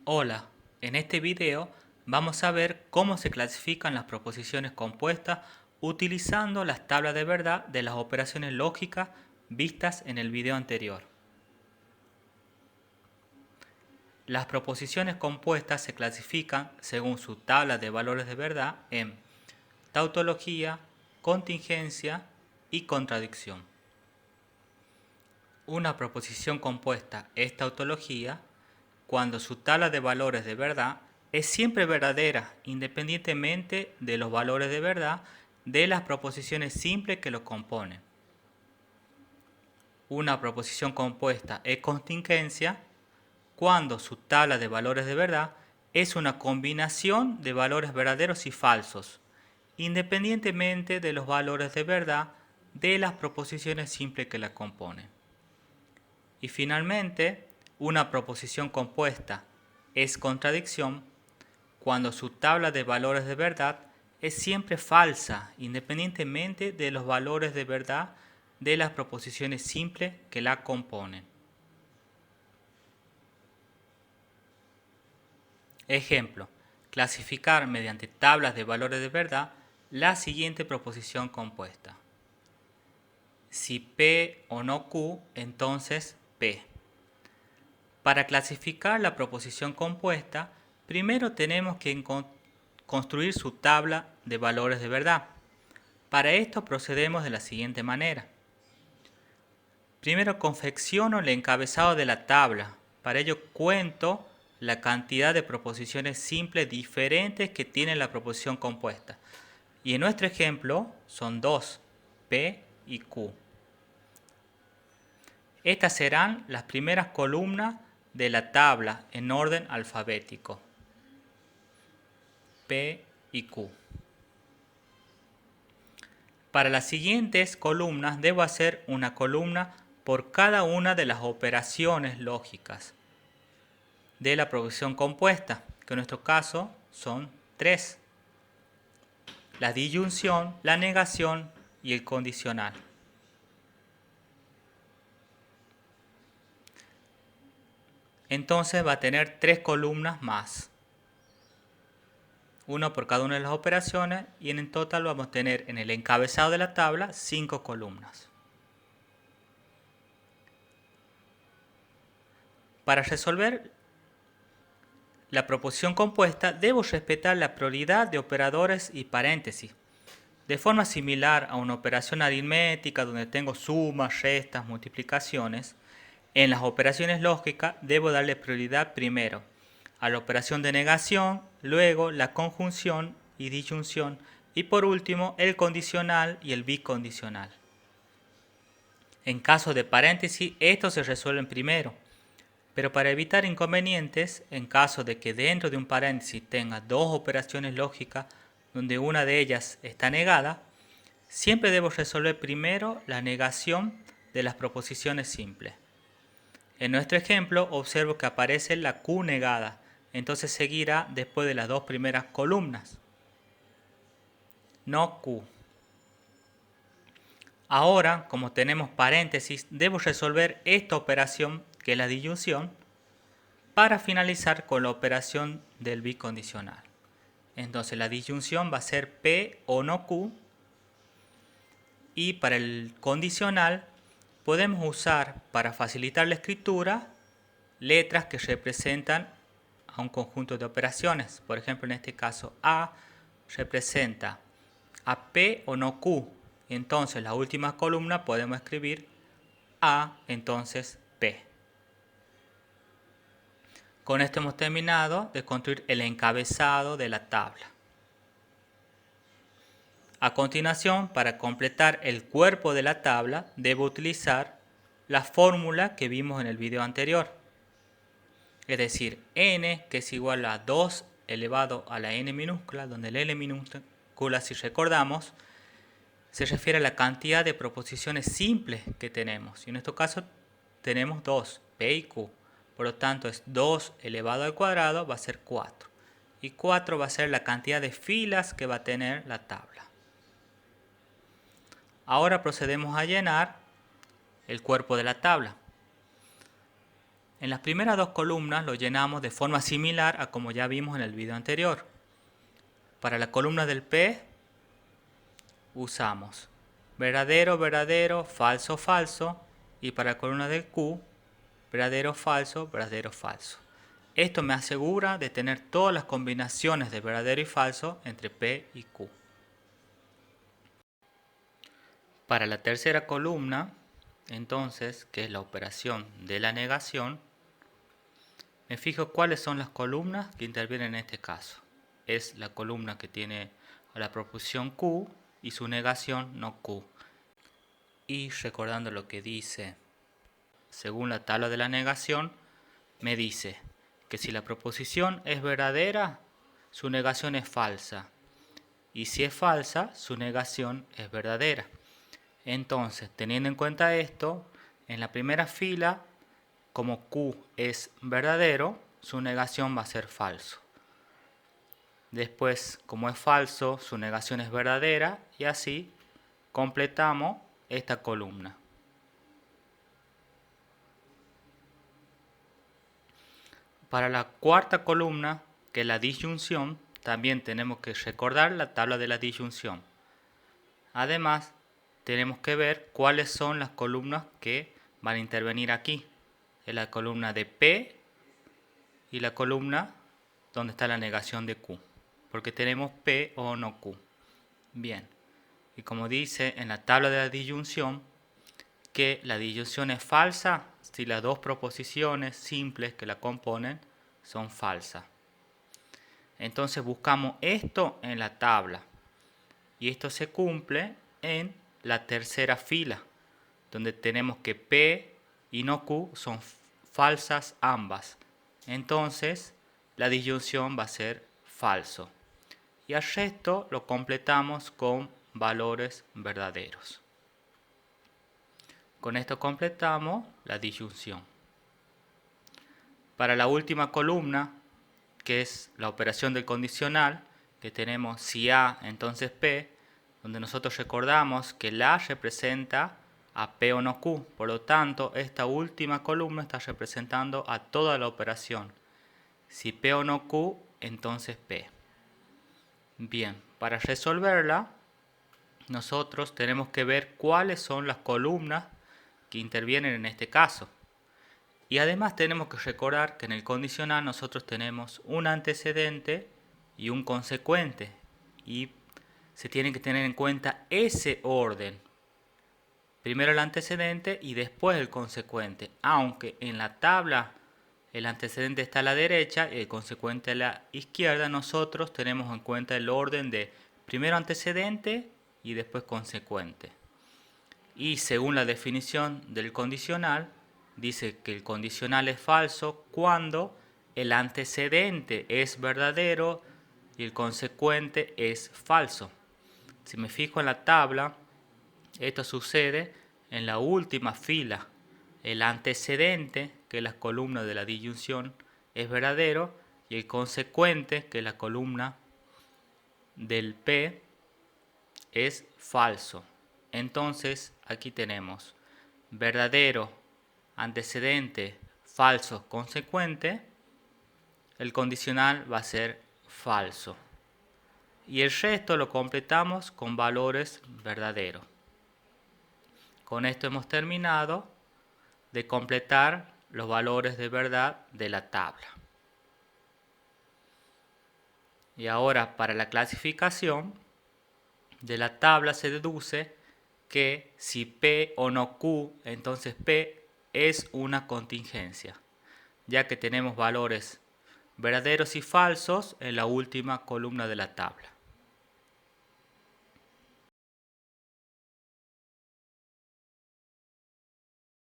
Hola, en este video vamos a ver cómo se clasifican las proposiciones compuestas utilizando las tablas de verdad de las operaciones lógicas vistas en el video anterior. Las proposiciones compuestas se clasifican según su tabla de valores de verdad en tautología, contingencia y contradicción. Una proposición compuesta es tautología cuando su tabla de valores de verdad es siempre verdadera, independientemente de los valores de verdad de las proposiciones simples que lo componen. Una proposición compuesta es contingencia cuando su tabla de valores de verdad es una combinación de valores verdaderos y falsos, independientemente de los valores de verdad de las proposiciones simples que la componen. Y finalmente, una proposición compuesta es contradicción cuando su tabla de valores de verdad es siempre falsa, independientemente de los valores de verdad de las proposiciones simples que la componen. Ejemplo, clasificar mediante tablas de valores de verdad la siguiente proposición compuesta. Si P o no Q, entonces P. Para clasificar la proposición compuesta, primero tenemos que construir su tabla de valores de verdad. Para esto procedemos de la siguiente manera. Primero confecciono el encabezado de la tabla. Para ello cuento la cantidad de proposiciones simples diferentes que tiene la proposición compuesta. Y en nuestro ejemplo son dos, P y Q. Estas serán las primeras columnas de la tabla en orden alfabético. P y Q. Para las siguientes columnas debo hacer una columna por cada una de las operaciones lógicas de la proposición compuesta, que en nuestro caso son 3. La disyunción, la negación y el condicional. Entonces va a tener 3 columnas más. Uno por cada una de las operaciones y en total vamos a tener en el encabezado de la tabla 5 columnas. Para resolver la proposición compuesta debo respetar la prioridad de operadores y paréntesis. De forma similar a una operación aritmética donde tengo sumas, restas, multiplicaciones, en las operaciones lógicas debo darle prioridad primero a la operación de negación, luego la conjunción y disyunción y por último el condicional y el bicondicional. En caso de paréntesis, estos se resuelven primero, pero para evitar inconvenientes, en caso de que dentro de un paréntesis tenga dos operaciones lógicas donde una de ellas está negada, siempre debo resolver primero la negación de las proposiciones simples. En nuestro ejemplo observo que aparece la Q negada, entonces seguirá después de las dos primeras columnas, no Q. Ahora, como tenemos paréntesis, debo resolver esta operación, que es la disyunción, para finalizar con la operación del bicondicional. Entonces la disyunción va a ser P o no Q, y para el condicional podemos usar, para facilitar la escritura, letras que representan a un conjunto de operaciones. Por ejemplo, en este caso A representa a P o no Q. Entonces la última columna podemos escribir A, entonces P. Con esto hemos terminado de construir el encabezado de la tabla. A continuación, para completar el cuerpo de la tabla, debo utilizar la fórmula que vimos en el video anterior. Es decir, n, que es igual a 2 elevado a la n minúscula, donde la n minúscula, si recordamos, se refiere a la cantidad de proposiciones simples que tenemos. Y en este caso tenemos 2, P y Q. Por lo tanto, es 2 elevado al cuadrado, va a ser 4. Y 4 va a ser la cantidad de filas que va a tener la tabla. Ahora procedemos a llenar el cuerpo de la tabla. En las primeras dos columnas lo llenamos de forma similar a como ya vimos en el video anterior. Para la columna del P usamos verdadero, verdadero, falso, falso. Y para la columna del Q, verdadero, falso, verdadero, falso. Esto me asegura de tener todas las combinaciones de verdadero y falso entre P y Q. Para la tercera columna, entonces, que es la operación de la negación, me fijo cuáles son las columnas que intervienen en este caso. Es la columna que tiene la proposición Q y su negación no Q. Y recordando lo que dice, según la tabla de la negación, me dice que si la proposición es verdadera, su negación es falsa. Y si es falsa, su negación es verdadera. Entonces, teniendo en cuenta esto, en la primera fila, como Q es verdadero, su negación va a ser falso. Después, como es falso, su negación es verdadera y así completamos esta columna. Para la cuarta columna, que es la disyunción, también tenemos que recordar la tabla de la disyunción. Además, tenemos que ver cuáles son las columnas que van a intervenir aquí. Es la columna de P y la columna donde está la negación de Q. Porque tenemos P o no Q. Bien. Y como dice en la tabla de la disyunción, que la disyunción es falsa si las dos proposiciones simples que la componen son falsas. Entonces buscamos esto en la tabla. Y esto se cumple en la tercera fila, donde tenemos que P y no Q son falsas ambas. Entonces la disyunción va a ser falso. Y al resto lo completamos con valores verdaderos. Con esto completamos la disyunción. Para la última columna, que es la operación del condicional, que tenemos si A, entonces P, donde nosotros recordamos que la A representa a P o no Q. Por lo tanto, esta última columna está representando a toda la operación. Si P o no Q, entonces P. Bien, para resolverla, nosotros tenemos que ver cuáles son las columnas que intervienen en este caso. Y además tenemos que recordar que en el condicional nosotros tenemos un antecedente y un consecuente. Y se tiene que tener en cuenta ese orden. Primero el antecedente y después el consecuente. Aunque en la tabla el antecedente está a la derecha y el consecuente a la izquierda, nosotros tenemos en cuenta el orden de primero antecedente y después consecuente. Y según la definición del condicional, dice que el condicional es falso cuando el antecedente es verdadero y el consecuente es falso. Si me fijo en la tabla, esto sucede en la última fila. El antecedente, que es la columna de la disyunción, es verdadero y el consecuente, que es la columna del P, es falso. Entonces aquí tenemos verdadero, antecedente, falso, consecuente. El condicional va a ser falso. Y el resto lo completamos con valores verdaderos. Con esto hemos terminado de completar los valores de verdad de la tabla. Y ahora para la clasificación de la tabla se deduce que si P o no Q, entonces P es una contingencia, ya que tenemos valores verdaderos y falsos en la última columna de la tabla.